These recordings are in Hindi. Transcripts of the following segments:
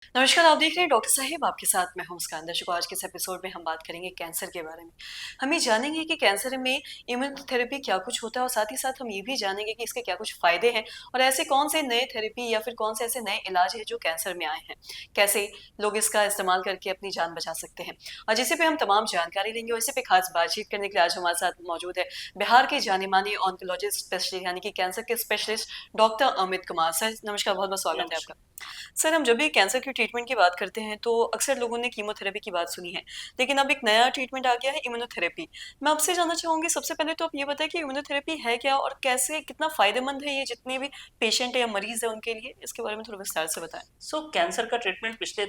नमस्कार, आप देख रहे हैं डॉक्टर साहिब आपके साथ मैं हूं मुस्कान। दर्शकों, आज के इस एपिसोड में हम बात करेंगे कैंसर के बारे में। हम ये जानेंगे कि कैंसर में इम्यूनोथेरेपी क्या कुछ होता है और साथ ही साथ हम ये भी जानेंगे कि इसके क्या कुछ फ़ायदे हैं और ऐसे कौन से नए थेरेपी या फिर कौन से ऐसे नए इलाज हैं जो कैंसर में आए हैं। कैसे लोग इसका इस्तेमाल करके अपनी जान बचा सकते हैं। और इसी पे हम तमाम जानकारी लेंगे और इसी पे खास बातचीत करने के लिए आज हमारे साथ मौजूद है बिहार के जाने-माने ऑन्कोलॉजिस्ट स्पेशलिस्ट यानी कि कैंसर के specialist doctor Amit Kumar. Sir नमस्कार, बहुत-बहुत स्वागत है नमस्कार। आपका। सर, हम जब भी कैंसर की ट्रीटमेंट की बात करते हैं तो अक्सर लोगों ने कीमोथेरेपी की बात सुनी है, लेकिन अब एक नया ट्रीटमेंट आ गया है इम्यूनोथेरेपी। मैं आपसे जानना चाहूँगी सबसे पहले तो आप ये बताएँ कि इम्यूनोथेरेपी है क्या और कैसे कितना फ़ायदेमंद है ये जितने भी पेशेंट है या मरीज़ है उनके लिए? इसके बारे में थोड़ा विस्तार से बताएँ। कैंसर का ट्रीटमेंट पिछले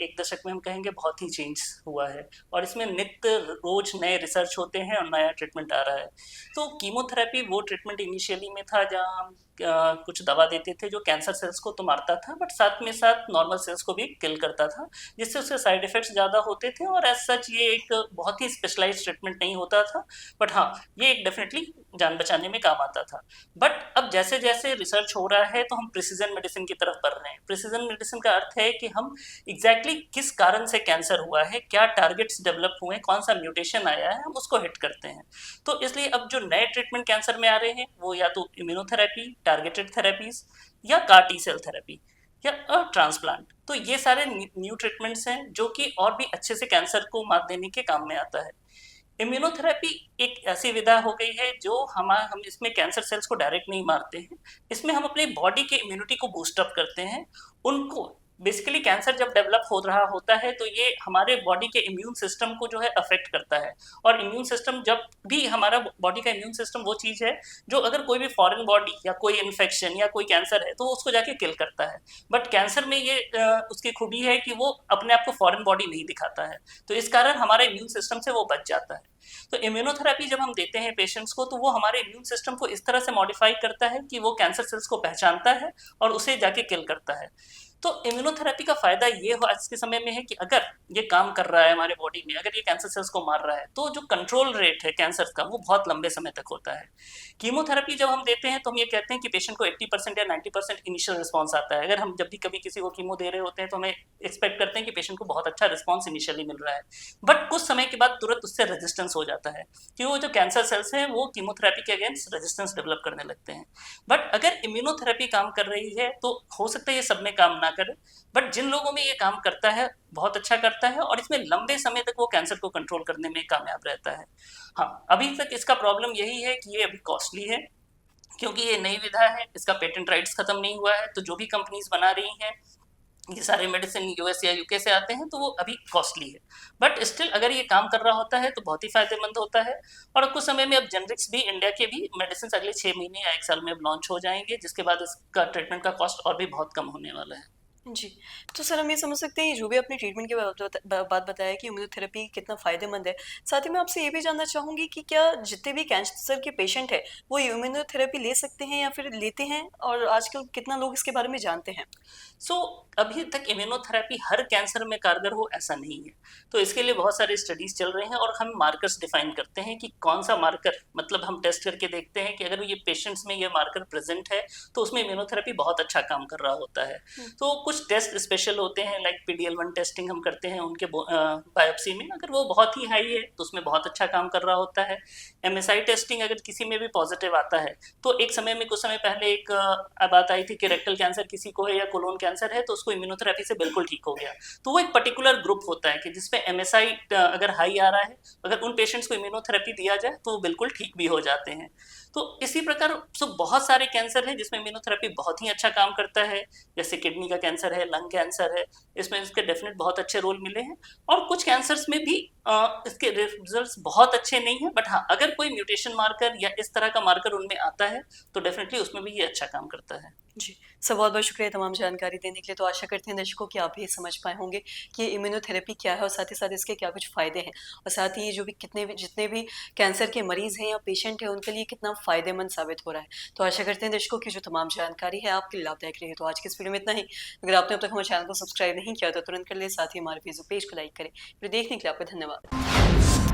एक दशक में हम कहेंगे बहुत ही चेंज हुआ है और इसमें नित्य रोज नए रिसर्च होते हैं और नया ट्रीटमेंट आ रहा है। तो कीमोथेरेपी वो ट्रीटमेंट इनिशियली में था जहाँ हम कुछ दवा देते थे जो कैंसर सेल्स को तो मारता था बट साथ में साथ नॉर्मल सेल्स को भी किल करता था, जिससे उसके साइड इफेक्ट्स ज़्यादा होते थे और एज सच ये एक बहुत ही स्पेशलाइज्ड ट्रीटमेंट नहीं होता था। बट हाँ, ये एक डेफिनेटली जान बचाने में काम आता था। बट अब जैसे जैसे रिसर्च हो रहा है तो हम प्रिसीजन मेडिसिन की तरफ बढ़ रहे हैं। प्रिसीजन मेडिसिन का अर्थ है कि हम किस कारण से कैंसर हुआ है, क्या टारगेट्स डेवलप हुए हैं, कौन सा म्यूटेशन आया है, हम उसको हिट करते हैं। तो इसलिए अब जो नए ट्रीटमेंट कैंसर में आ रहे हैं वो या तो इम्यूनोथेरेपी, टारगेटेड थेरेपीज या कार टी सेल थेरेपी या ट्रांसप्लांट। तो ये सारे न्यू ट्रीटमेंट्स हैं जो कि और भी अच्छे से कैंसर को मात देने के काम में आता है। इम्यूनोथेरेपी एक ऐसी विधा हो गई है जो हम इसमें कैंसर सेल्स को डायरेक्ट नहीं मारते हैं। इसमें हम अपने बॉडी के इम्यूनिटी को बूस्ट अप करते हैं। उनको बेसिकली कैंसर जब डेवलप हो रहा होता है तो ये हमारे बॉडी के इम्यून सिस्टम को जो है अफेक्ट करता है। और इम्यून सिस्टम जब भी हमारा बॉडी का इम्यून सिस्टम वो चीज़ है जो अगर कोई भी फॉरेन बॉडी या कोई इन्फेक्शन या कोई कैंसर है तो वो उसको जाके किल करता है। बट कैंसर में ये उसकी खूबी है कि वो अपने आप को फॉरेन बॉडी नहीं दिखाता है, तो इस कारण हमारे इम्यून सिस्टम से वो बच जाता है। तो इम्यूनोथेरेपी जब हम देते हैं पेशेंट्स को तो वो हमारे इम्यून सिस्टम को इस तरह से मॉडिफाई करता है कि वो कैंसर सेल्स को पहचानता है और उसे जाके किल करता है। तो इम्यूनोथेरेपी का फायदा ये हो आज के समय में है कि अगर ये काम कर रहा है हमारे बॉडी में, अगर ये कैंसर सेल्स को मार रहा है तो जो कंट्रोल रेट है कैंसर का वो बहुत लंबे समय तक होता है। कीमोथेरेपी जब हम देते हैं तो हम ये कहते हैं कि पेशेंट को 80% या 90% इनिशियल रिस्पॉन्स आता है। अगर हम जब भी कभी किसी को कीमो दे रहे होते हैं तो हमें एक्सपेक्ट करते हैं कि पेशेंट को बहुत अच्छा रिस्पॉन्स इनिशियली मिल रहा है। बट कुछ समय के बाद तुरंत उससे रेजिस्टेंस हो जाता है कि वो जो कैंसर सेल्स हैं वो कीमोथेरेपी के अगेंस्ट रेजिस्टेंस डेवलप करने लगते हैं। बट अगर इम्यूनोथेरेपी काम कर रही है तो हो सकता है ये सब में काम ना करे, बट जिन लोगों में ये काम करता है बहुत अच्छा करता है और इसमें लंबे समय तक वो कैंसर को कंट्रोल करने में कामयाब रहता है। हाँ, अभी तक इसका प्रॉब्लम यही है कि ये अभी कॉस्टली है क्योंकि ये नई विधा है, इसका पेटेंट राइट्स खत्म नहीं हुआ है। तो जो भी कंपनीज बना रही हैं ये सारे मेडिसिन यूएस या यूके से आते हैं तो वो अभी कॉस्टली है। बट स्टिल अगर ये काम कर रहा होता है तो बहुत ही फायदेमंद होता है। और कुछ समय में अब जेनरिक्स भी, इंडिया के भी मेडिसिन अगले 6 महीने या 1 साल में अब लॉन्च हो जाएंगे, जिसके बाद इसका ट्रीटमेंट का कॉस्ट और भी बहुत कम होने वाला है। जी। तो सर हम ये समझ सकते हैं जो भी आपने ट्रीटमेंट की बात बताया कि इम्यूनोथेरेपी कितना फ़ायदेमंद है। साथ ही मैं आपसे ये भी जानना चाहूँगी कि क्या जितने भी कैंसर के पेशेंट हैं, वो इम्यूनोथेरेपी ले सकते हैं या फिर लेते हैं? और आजकल कितना लोग इसके बारे में जानते हैं? सो अभी तक इम्यूनोथेरेपी हर कैंसर में कारगर हो ऐसा नहीं है। तो इसके लिए बहुत सारे स्टडीज चल रहे हैं और हम मार्कर्स डिफाइन करते हैं कि कौन सा मार्कर, मतलब हम टेस्ट करके देखते हैं कि अगर ये पेशेंट्स में ये मार्कर प्रेजेंट है तो उसमें इम्यूनोथेरेपी बहुत अच्छा काम कर रहा होता है। तो कुछ टेस्ट स्पेशल होते हैं, लाइक पीडीएल1 टेस्टिंग हम करते हैं उनके बायोप्सी में, अगर वो बहुत ही हाई है तो उसमें बहुत अच्छा काम कर रहा होता है। एमएसआई टेस्टिंग अगर किसी में भी पॉजिटिव आता है तो एक समय में, कुछ समय पहले एक बात आई थी कि रेक्टल कैंसर किसी को है या कोलोन कैंसर है तो उसको इम्यूनोथेरेपी से बिल्कुल ठीक हो गया। तो वो एक पर्टिकुलर ग्रुप होता है कि जिसपे एमएसआई अगर हाई आ रहा है, अगर उन पेशेंट्स को इम्यूनोथेरेपी दिया जाए तो वो बिल्कुल ठीक भी हो जाते हैं। तो इसी प्रकार बहुत सारे कैंसर हैं जिसमें इम्यूनोथेरेपी बहुत ही अच्छा काम करता है, जैसे किडनी का कैंसर है, लंग कैंसर है, इसमें इसके डेफिनेट बहुत अच्छे रोल मिले हैं। और कुछ कैंसर्स में भी इसके रिजल्ट्स बहुत अच्छे नहीं हैं, बट हाँ, अगर कोई म्यूटेशन मार्कर या इस तरह का मार्कर उनमें आता है तो डेफिनेटली उसमें भी ये अच्छा काम करता है। जी। सर बहुत-बहुत शुक्रिया तमाम जानकारी देने के लिए। तो आशा करते हैं दर्शकों कि आप भी समझ पाए होंगे कि इम्यूनोथेरेपी क्या है और साथ ही साथ इसके क्या कुछ फ़ायदे हैं। और साथ ही जो भी जितने भी कैंसर के मरीज़ हैं या पेशेंट हैं उनके लिए कितना फ़ायदेमंद साबित हो रहा है। तो आशा करते हैं दर्शकों की जो तमाम जानकारी है आपके लिए लाभदायक रही है। तो आज की इस वीडियो में इतना ही। अगर आपने अब तक हमारे चैनल को सब्सक्राइब नहीं किया तो तुरंत कर लें, साथ ही हमारे फेसबुक पेज को लाइक करें। वीडियो देखने के लिए आपका धन्यवाद।